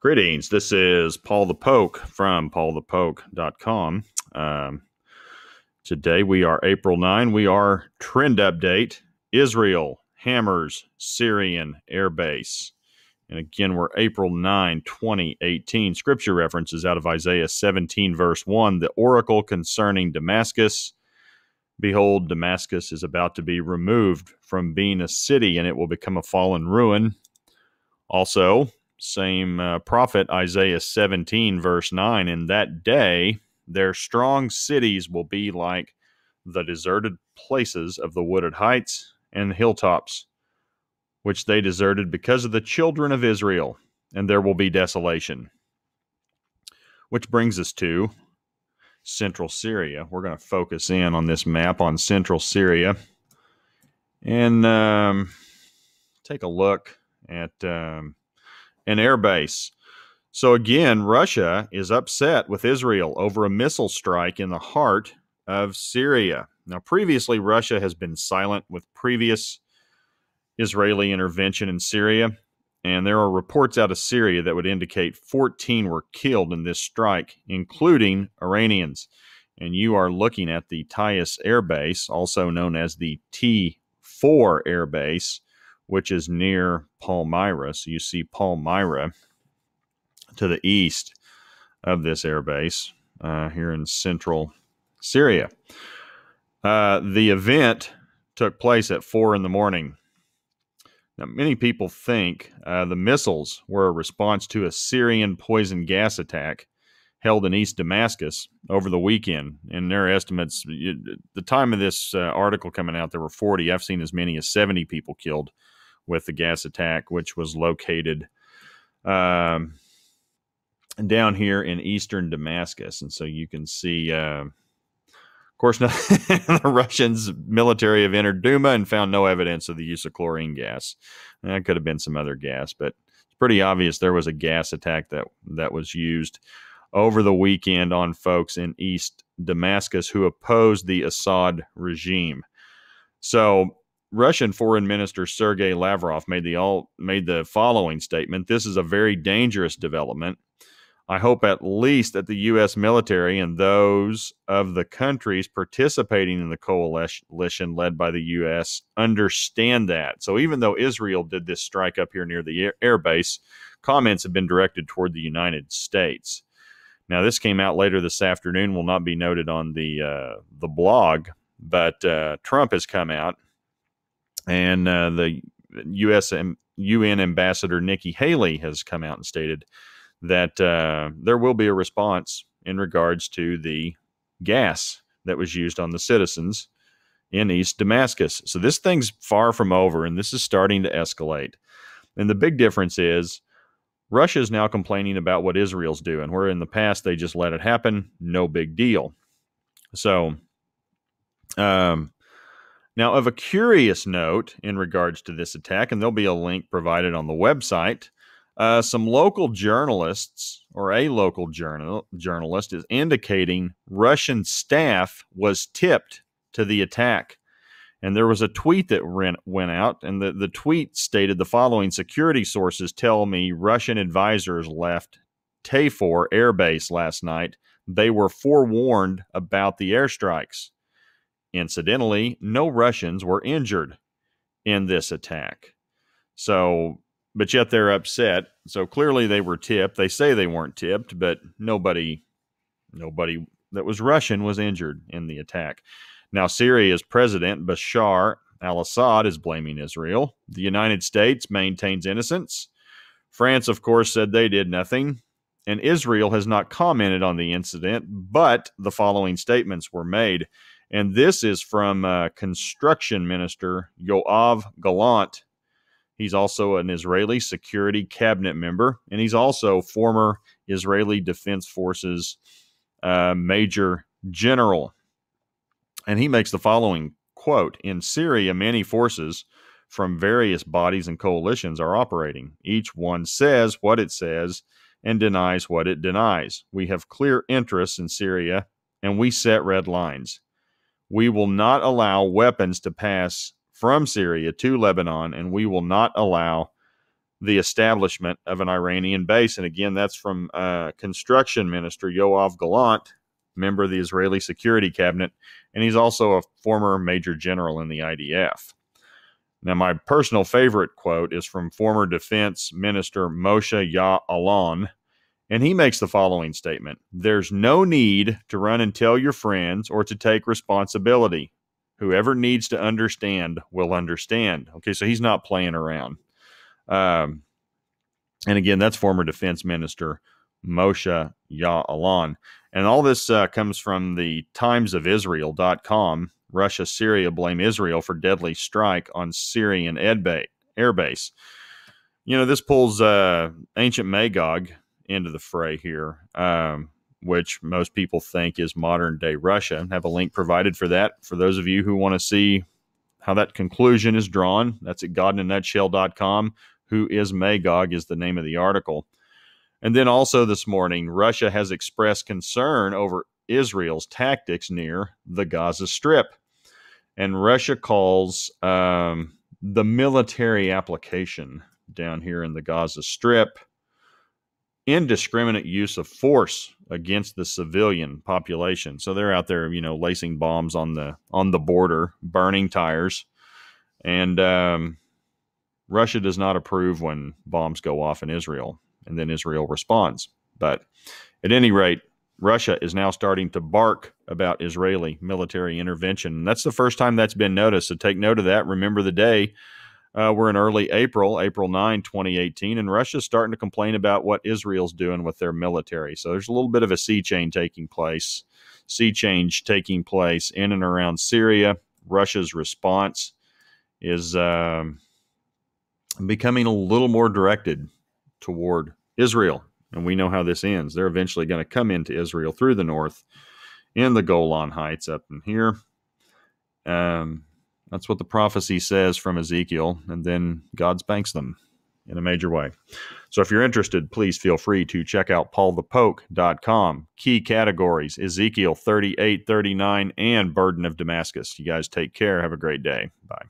Greetings. This is Paul the Poke from paulthepoke.com. Today we are April 9. We are trend update. Israel hammers Syrian airbase. And again, we're April 9, 2018. Scripture references out of Isaiah 17, verse 1. The oracle concerning Damascus. Behold, Damascus is about to be removed from being a city, and it will become a fallen ruin. Also, same prophet, Isaiah 17, verse 9. In that day, their strong cities will be like the deserted places of the wooded heights and the hilltops, which they deserted because of the children of Israel, and there will be desolation. Which brings us to central Syria. We're going to focus in on this map on central Syria and take a look at an airbase. So again, Russia is upset with Israel over a missile strike in the heart of Syria. Now, previously, Russia has been silent with previous Israeli intervention in Syria, and there are reports out of Syria that would indicate 14 were killed in this strike, including Iranians. And you are looking at the Tiyas Air Base, also known as the T4 Air Base, which is near Palmyra. So you see Palmyra to the east of this air base here in central Syria. The event took place at 4 in the morning. Now, many people think the missiles were a response to a Syrian poison gas attack held in East Damascus over the weekend. In their estimates, the time of this article coming out, there were 40. I've seen as many as 70 people killed with the gas attack, which was located down here in eastern Damascus. And so you can see, of course, the Russians military have entered Duma and found no evidence of the use of chlorine gas. That could have been some other gas, but it's pretty obvious there was a gas attack that was used over the weekend on folks in East Damascus who opposed the Assad regime. So Russian Foreign Minister Sergei Lavrov made the following statement. This is a very dangerous development. I hope at least that the U.S. military and those of the countries participating in the coalition led by the U.S. understand that. So even though Israel did this strike up here near the air base, comments have been directed toward the United States. Now, this came out later this afternoon, will not be noted on the blog, but Trump has come out, and the U.S. and UN Ambassador Nikki Haley has come out and stated that there will be a response in regards to the gas that was used on the citizens in East Damascus. So this thing's far from over, and this is starting to escalate. And the big difference is Russia is now complaining about what Israel's doing, where in the past they just let it happen, no big deal. So, now of a curious note in regards to this attack, and there'll be a link provided on the website, some local journalists, or a local journalist, is indicating Russian staff was tipped to the attack. And there was a tweet that went out, and the tweet stated the following: security sources tell me Russian advisors left T4 Air Base last night. They were forewarned about the airstrikes. Incidentally, no Russians were injured in this attack. So, but yet they're upset. So clearly they were tipped. They say they weren't tipped, but nobody that was Russian was injured in the attack. Now, Syria's President Bashar al-Assad is blaming Israel. The United States maintains innocence. France, of course, said they did nothing. And Israel has not commented on the incident, but the following statements were made. And this is from Construction Minister Yoav Gallant. He's also an Israeli security cabinet member, and he's also former Israeli Defense Forces Major General. And he makes the following quote: in Syria, many forces from various bodies and coalitions are operating. Each one says what it says and denies what it denies. We have clear interests in Syria, and we set red lines. We will not allow weapons to pass from Syria to Lebanon, and we will not allow the establishment of an Iranian base. And again, that's from Construction Minister Yoav Gallant, member of the Israeli Security Cabinet, and he's also a former major general in the IDF. Now, my personal favorite quote is from former Defense Minister Moshe Ya'alon, and he makes the following statement: "There's no need to run and tell your friends or to take responsibility. Whoever needs to understand will understand." Okay, so he's not playing around. And again, that's former Defense Minister Moshe Ya'alon. And all this comes from the timesofisrael.com. Russia, Syria blame Israel for deadly strike on Syrian airbase. You know, this pulls ancient Magog into the fray here, which most people think is modern-day Russia. I have a link provided for that for those of you who want to see how that conclusion is drawn. That's at godinanutshell.com. Who is Magog is the name of the article. And then also this morning, Russia has expressed concern over Israel's tactics near the Gaza Strip. And Russia calls the military application down here in the Gaza Strip indiscriminate use of force against the civilian population. So they're out there, you know, lacing bombs on the border, burning tires. And Russia does not approve when bombs go off in Israel, and then Israel responds. But at any rate, Russia is now starting to bark about Israeli military intervention. And that's the first time that's been noticed. So take note of that. Remember the day. We're in early April 9, 2018, and Russia's starting to complain about what Israel's doing with their military. So there's a little bit of a sea change taking place in and around Syria. Russia's response is becoming a little more directed toward Israel. And we know how this ends. They're eventually going to come into Israel through the north in the Golan Heights up in here. That's what the prophecy says from Ezekiel. And then God spanks them in a major way. So if you're interested, please feel free to check out paulthepoke.com. Key categories: Ezekiel 38, 39, and Burden of Damascus. You guys take care. Have a great day. Bye.